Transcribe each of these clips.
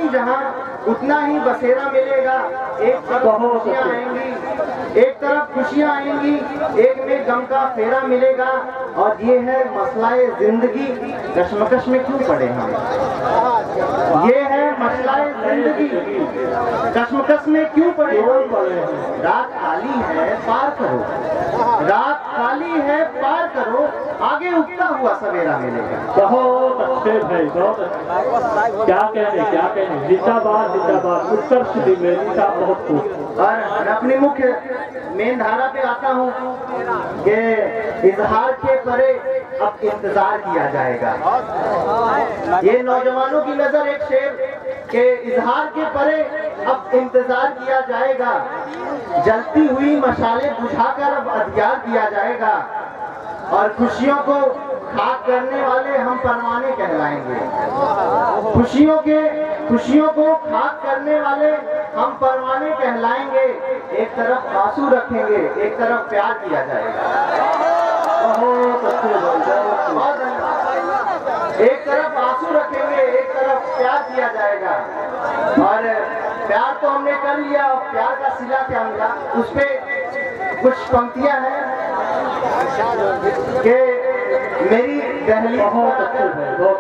जाऊंगी जहाँ उतना ही बसेरा मिलेगा। एक तरफ खुशियाँ आएंगी, एक तरफ खुशियाँ आएंगी, एक में गम का फेरा मिलेगा। और ये है मसलाए जिंदगी, कश्मकश में क्यों पड़े हम। ये है मसलाए जिंदगी, कश्मकश में क्यों पड़े हम। रात खाली है पार करो, रात खाली है पार करो, आगे उगता हुआ सवेरा मिलेगा। बहुत अच्छे भाई, बहुत अच्छे। क्या कहने जिंदाबाद जिंदाबाद, उत्कर्ष द्विवेदी साहब बहुत खूब। और मैं अपनी मुख्य मेन धारा पे आता हूँ कि इजहार के परे अब इंतजार किया जाएगा। ये नौजवानों की नजर एक शेर के इजहार के परे अब इंतजार किया जाएगा। जलती हुई मशाले बुझाकर अब अधिकार किया जाएगा। और खुशियों को खाक करने वाले हम परवाने कहलाएंगे। खुशियों को खाक करने वाले हम परवाने कहलाएंगे। एक तरफ आंसू रखेंगे, एक तरफ प्यार किया जाएगा। बहुत अच्छे एक तरफ आंसू रखेंगे, एक तरफ प्यार किया जाएगा। और प्यार तो हमने कर लिया, और प्यार का सिला क्या मिला, उस पे कुछ पंक्तियां हैं कि मेरी दहलीज। बहुत अच्छे भाई, बहुत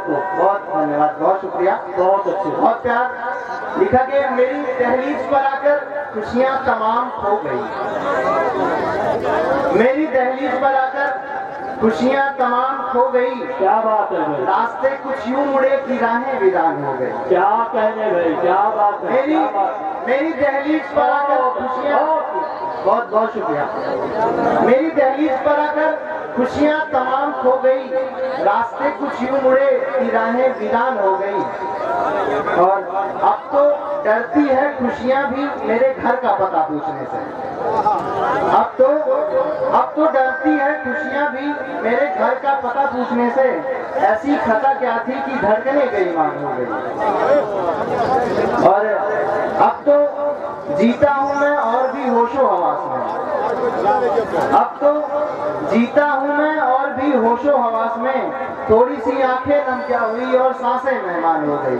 धन्यवाद, बहुत शुक्रिया, बहुत अच्छे। बहुत प्यार लिखा कि मेरी दहलीज पर आकर खुशियां तमाम खो गई। मेरी दहलीज पर आकर खुशियां तमाम खो गई। क्या बात है भाई, रास्ते कुछ यूं मुड़े कि राहें वीरान हो गई। क्या कहने भाई, क्या बात है। मेरी दहलीज पर आकर खुशियां, बहुत बहुत शुक्रिया। मेरी दहलीज पर आकर खुशियां तमाम खो गई। रास्ते कुछ यूं मुड़े कि राहें वीरान हो गई। और अब तो डरती है खुशियां भी मेरे घर का पता पूछने से। अब तो डरती है खुशियां भी मेरे घर का पता पूछने से। ऐसी खता क्या थी कि धड़कने बेईमान हो गई। और अब तो जीता हूँ मैं और भी होशो हवास में। अब तो जीता हूँ मैं और भी होशो हवास में। थोड़ी सी आंखें नम क्या हुई और सांसें मेहमान हो गई।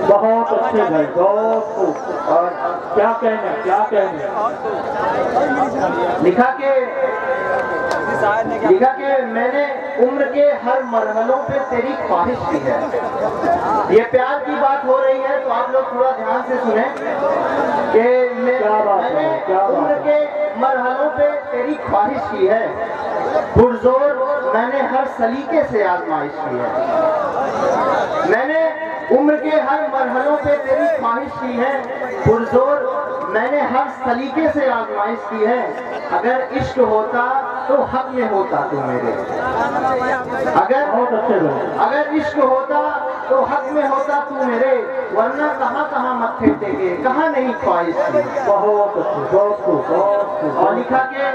बहुत अच्छे भाई, बहुत खूब। और क्या कहने लिखा के मैंने उम्र के हर मरहलों पे तेरी ख्वाहिश की है। ये प्यार की बात हो रही है तो आप लोग थोड़ा ध्यान से सुने कि मैंने उम्र के मरहलों पे तेरी ख्वाहिश की है। पुरजोर मैंने हर सलीके से आजमाइश की है। मैंने उम्र के हर मरहलों पे तेरी ख्वाहिश की है। पुरजोर मैंने हर सलीके से आजमाइश की है। अगर इश्क होता तो हक में होता तू मेरे। अगर इश्क होता तो हक में होता तू मेरे। वरना कहाँ कहाँ मत्थे टेके, कहाँ नहीं ख्वाहिश की। बहुत अच्छे। और लिखा के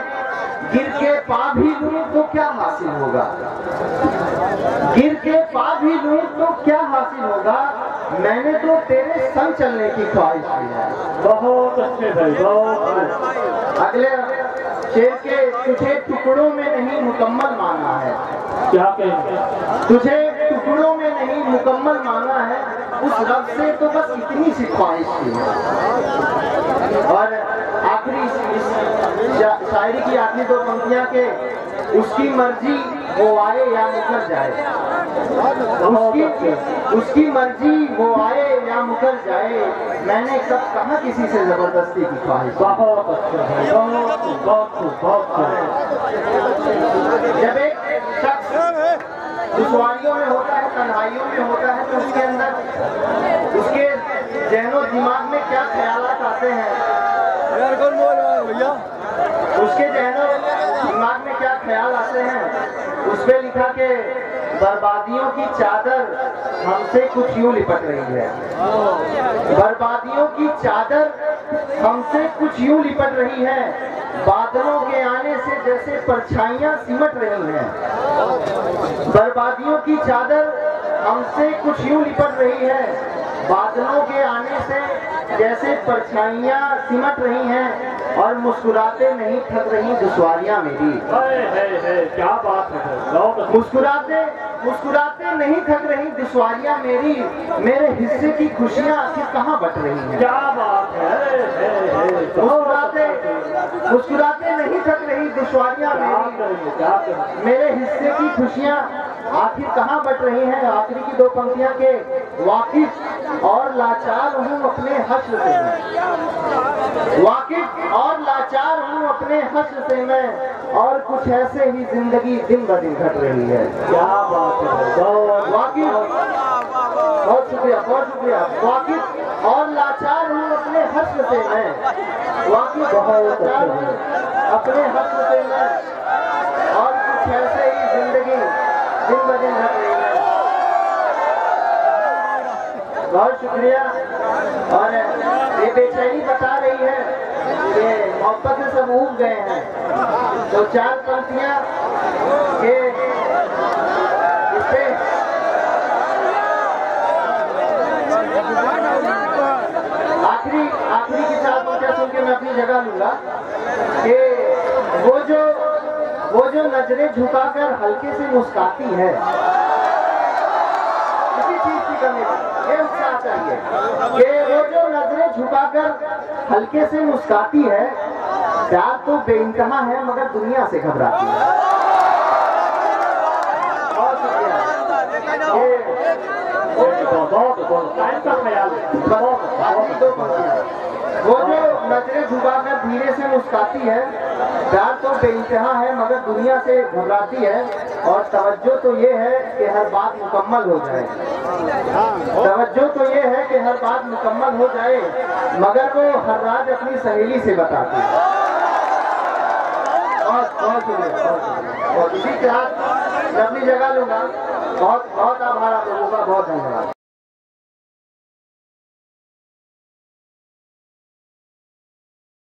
गिर के पा भी लूं तो क्या हासिल होगा। गिर के पा भी लूं तो क्या हासिल होगा। मैंने तो तेरे संग चलने की ख्वाहिश की है। बहुत अच्छे भाई, बहुत। अगले शेर के तुझे टुकड़ों में नहीं मुकम्मल माना है। क्या कहेंगे, तुझे टुकड़ों में नहीं मुकम्मल माना है। उस रब से तो बस इतनी सी ख्वाहिश की है। और आखिरी इस शायरी की आखिरी दो पंक्तियां के उसकी मर्जी वो आए या मुकर जाए। उसकी मर्जी वो आए या मुकर जाए। मैंने कब कहा किसी से जबरदस्ती की ख्वाहिश। बहुत अच्छा भाई, बहुत। जब एक शख्स दुश्वारियों में होता है, तन्हाइयों में होता है, तो उसके अंदर उसके जहनो दिमाग में क्या ख्यालात आते हैं। उसके जहनो दिमाग में क्या ख्याल आते हैं। उस पे लिखा के बर्बादियों की चादर हमसे कुछ यूं लिपट रही है। बर्बादियों की चादर हमसे कुछ यूं लिपट रही है। बादलों के आने से जैसे परछाइयां सिमट रही हैं। बर्बादियों की चादर हमसे कुछ यूं लिपट रही है, बादलों के आने से जैसे परछाइयां सिमट रही हैं, और मुस्कुराते नहीं थक रही दुश्वारियां मेरी। क्या बात है। मुस्कुराते मुस्कुराते नहीं थक रही दुश्वारियां मेरी, मेरे हिस्से की खुशियां आखिर कहाँ बट रही हैं। क्या बात है। मुस्कुराते मुस्कुराते नहीं थक रही दुश्वारियां मेरी, मेरे हिस्से की खुशियां आखिर कहाँ बट रही हैं। आखिरी की दो पंक्तियां के वाकिफ और लाचार हूँ अपने हश्र से मैं, वाकिफ और लाचार हूँ अपने हश्र से मैं, और कुछ ऐसे ही जिंदगी दिन ब दिन घट रही है। क्या बात है। वाकिफ, बहुत शुक्रिया बहुत शुक्रिया। वाकिफ और लाचार हूँ अपने हश्र से मैं, वाकिफ और लाचार हूँ अपने हश्र से मैं, और कुछ ऐसे ही जिंदगी दिन ब दिन घट रही है। बहुत शुक्रिया। और ये बेचैनी बता रही है कि मोहब्बत से सब ऊब गए हैं, तो चार पंक्तियां के इससे आखिरी की चार पंक्तियां सुन के मैं अपनी जगह लूंगा कि वो जो नजरें झुकाकर हल्के से मुस्काती है, किसी चीज की कमी ये उत्साह चाहिए कि वो जो नजरें झुकाकर हल्के से मुस्काती है, प्यार तो बेइंतहा है मगर दुनिया से घबराती है। बहुत शुक्रिया। वो जो नजरें झुकाकर धीरे से मुस्काती है, प्यार तो बेइंतहा है मगर दुनिया से घबराती है, और तवज्जो तो ये है कि हर बात मुकम्मल हो जाए, तवज्जो तो ये है कि हर बात मुकम्मल हो जाए, मगर वो हर राज अपनी सहेली से बताती है। बहुत शुक्रिया। और इसी के साथ मैं अपनी जगह लूंगा। बहुत बहुत आभार आप लोगों का, बहुत धन्यवाद।